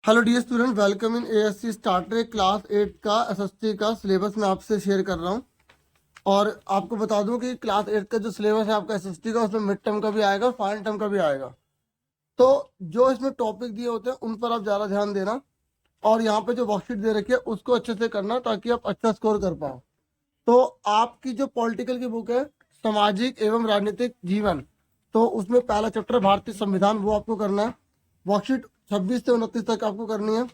Hello dear student, welcome in ASC starter class 8 का SST का syllabus मैं आपसे शेयर कर रहा हूँ। और आपको बता दूं कि क्लास 8 का जो सिलेबस है आपका एसएसटी का, उसमें मिड टर्म का भी आएगा, फाइनल टर्म का भी आएगा। तो जो इसमें टॉपिक दिए होते हैं उन पर आप ज़्यादा ध्यान देना, और यहाँ पे जो वर्कशीट दे रखी है उसको अच्छे से करना ताकि आप अच्छा स्कोर कर पाओ। तो आपकी जो पॉलिटिकल की बुक है, सामाजिक एवं राजनीतिक जीवन, तो उसमें पहला चैप्टर भारतीय संविधान, वो आपको करना है। वर्कशीट 26 से 29 तक आपको करनी है।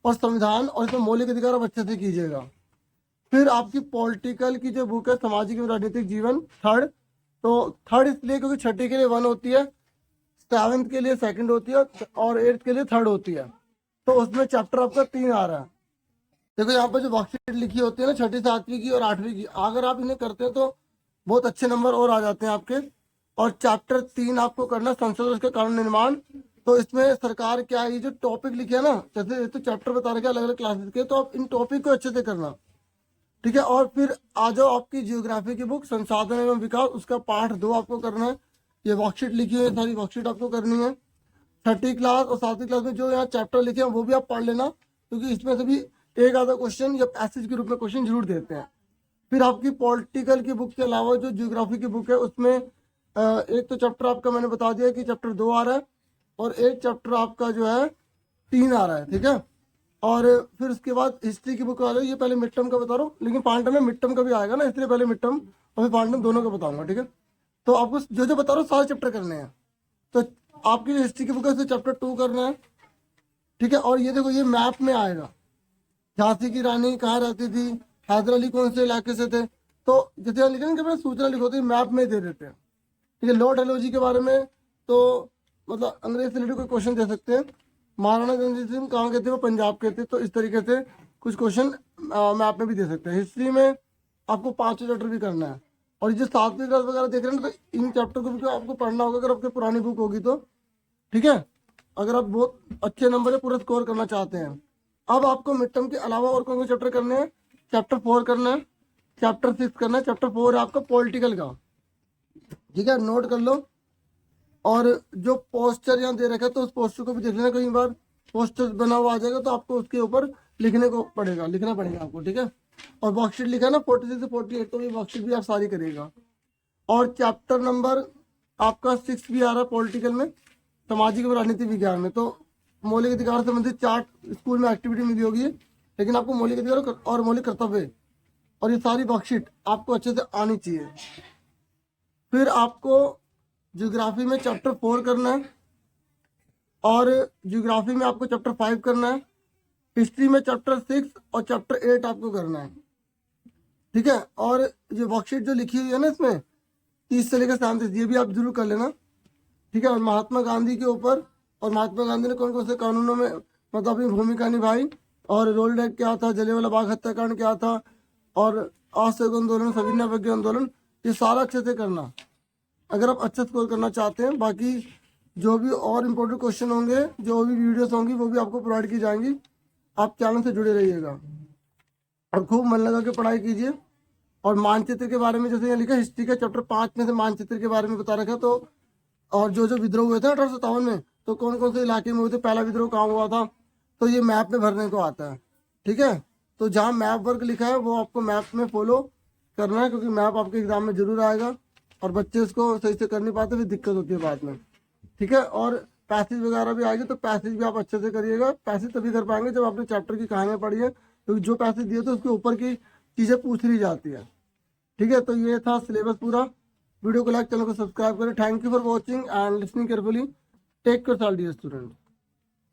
और संविधान और इसमें मौलिक अधिकार आप अच्छे से कीजिएगा। फिर आपकी पॉलिटिकल की जो बुक है, सामाजिक एवं राजनीतिक जीवन, थर्ड, तो थर्ड इसलिए क्योंकि छठी के लिए 1 होती है, सेवन्थ के लिए 2 होती है, और 8th के लिए 3rd होती है। तो उसमें चैप्टर आपका 3 आ रहा है। देखो यहाँ पर जो वर्कशीट लिखी होती है ना, 6ठी 7वीं की और 8वीं की, अगर आप इन्हें करते हैं तो बहुत अच्छे नंबर और आ जाते हैं आपके। और चैप्टर 3 आपको करना, संसद और उसका कानून निर्माण। तो इसमें सरकार क्या है, ये जो टॉपिक लिखे है ना, जैसे तो चैप्टर बता रखे अलग अलग क्लासेस के, तो आप इन टॉपिक को अच्छे से करना, ठीक है। और फिर आ जाओ आपकी जियोग्राफी की बुक, संसाधन एवं विकास, उसका पार्ट 2 आपको करना है। ये वर्कशीट लिखी हुई है, सारी वर्कशीट आपको करनी है। 6ठी क्लास और 7वीं क्लास में जो यहाँ चैप्टर लिखे हैं वो भी आप पढ़ लेना, क्योंकि इसमें से भी एक आधा क्वेश्चन या पैसेज के रूप में क्वेश्चन जरूर देते हैं। फिर आपकी पॉलिटिकल की बुक के अलावा जो ज्योग्राफी की बुक है उसमें एक तो चैप्टर आपका मैंने बता दिया कि चैप्टर 2 आ रहा है, और एक चैप्टर आपका जो है 3 आ रहा है, ठीक है। और फिर उसके बाद हिस्ट्री की बुक वाले, ये पहले मिड टर्म का बता रहा हूँ, लेकिन पार्ट में मिड टर्म का भी आएगा ना, इसलिए पहले मिड टर्म और फिर पार्ट में दोनों का बताऊंगा, ठीक है। तो आपको जो जो बता रहा हूँ सारे चैप्टर करने हैं। तो आपकी जो हिस्ट्री की बुक है उसमें चैप्टर 2 करना है, ठीक है। और ये देखो, ये मैप में आएगा, झांसी की रानी कहाँ रहती थी, हैदर अली कौन से इलाके से थे। तो जैसे यहाँ लिखे ना कि सूचना लिखो तो मैप में दे देते हैं, ठीक है। लॉर्ड डलहौजी के बारे में तो मतलब अंग्रेज से रिलेटेड कोई क्वेश्चन दे सकते हैं। महाराणा रंजीत सिंह कहाँ के थे, वो पंजाब के थे, तो इस तरीके से कुछ क्वेश्चन मैप में भी दे सकते हैं। हिस्ट्री में आपको 5 चैप्टर भी करना है। और ये जो 7वीं क्लास वगैरह देख रहे हैं ना, तो इन चैप्टर को भी आपको पढ़ना होगा, अगर आपकी पुरानी बुक होगी तो, ठीक है। अगर आप बहुत अच्छे नंबर से पूरा स्कोर करना चाहते हैं। अब आपको मिड टर्म के अलावा और कौन से चैप्टर करने हैं? चैप्टर 4 करना है, चैप्टर 6 करना है। चैप्टर 4 है आपका पॉलिटिकल का, ठीक है, नोट कर लो। और जो पोस्टर यहाँ दे रखा है तो उस पोस्टर को भी देख लेना, कई बार पोस्टर बना हुआ आ जाएगा तो आपको उसके ऊपर लिखना पड़ेगा आपको, ठीक है। और वर्कशीट लिखा है ना 46 से 48, तो ये वर्कशीट भी आप सारी करिएगा। और चैप्टर नंबर आपका 6 भी आ रहा है पॉलिटिकल में, सामाजिक और राजनीतिक विज्ञान में। तो मौलिक अधिकार से संबंधित चार्ट स्कूल में एक्टिविटी मिली होगी, लेकिन आपको मौलिक अधिकार और मौलिक कर्तव्य और ये सारी वर्कशीट आपको अच्छे से आनी चाहिए। फिर आपको ज्योग्राफी में चैप्टर 4 करना है, और ज्योग्राफी में आपको चैप्टर 5 करना है। हिस्ट्री में चैप्टर 6 और चैप्टर 8 आपको करना है, ठीक है। और ये वर्कशीट जो लिखी हुई है ना इसमें 30 से लेकर 37, ये भी आप जरूर कर लेना, ठीक है। और महात्मा गांधी के ऊपर, और महात्मा गांधी ने कौन कौन से कानूनों में मतलब अपनी भूमिका निभाई, और रोल डेक क्या था, जलियांवाला बाग हत्याकांड क्या था, और असहयोग आंदोलन, सविनय अवज्ञा आंदोलन, ये सारा अच्छे से करना अगर आप अच्छा स्कोर करना चाहते हैं। बाकी जो भी और इम्पोर्टेंट क्वेश्चन होंगे, जो भी वीडियोस होंगी, वो भी आपको प्रोवाइड की जाएंगी। आप चैनल से जुड़े रहिएगा और खूब मन लगा के पढ़ाई कीजिए। और मानचित्र के बारे में जैसे यहाँ लिखा, हिस्ट्री का चैप्टर 5 में से मानचित्र के बारे में बता रखा। तो और जो जो विद्रोह हुए थे 1857 में, तो कौन कौन से इलाके में हुए थे, पहला विद्रोह कहाँ हुआ था, तो ये मैप में भरने को आता है, ठीक है। तो जहाँ मैप वर्क लिखा है वो आपको मैप में फॉलो करना है, क्योंकि मैप आपके एग्जाम में जरूर आएगा, और बच्चे उसको सही से कर नहीं पाते, फिर दिक्कत होती है बाद में, ठीक है। और पैसेज वगैरह भी आएगी, तो पैसेज भी आप अच्छे से करिएगा। पैसेज तभी कर पाएंगे जब आपने चैप्टर की कहानियाँ पढ़ी है, क्योंकि जो पैसेज दिए थे उसके ऊपर की चीज़ें पूछ ली जाती है, ठीक है। तो ये था सिलेबस पूरा। वीडियो को लाइक, चैनल को सब्सक्राइब करें। Thank you for watching and listening carefully. Take care all dear student.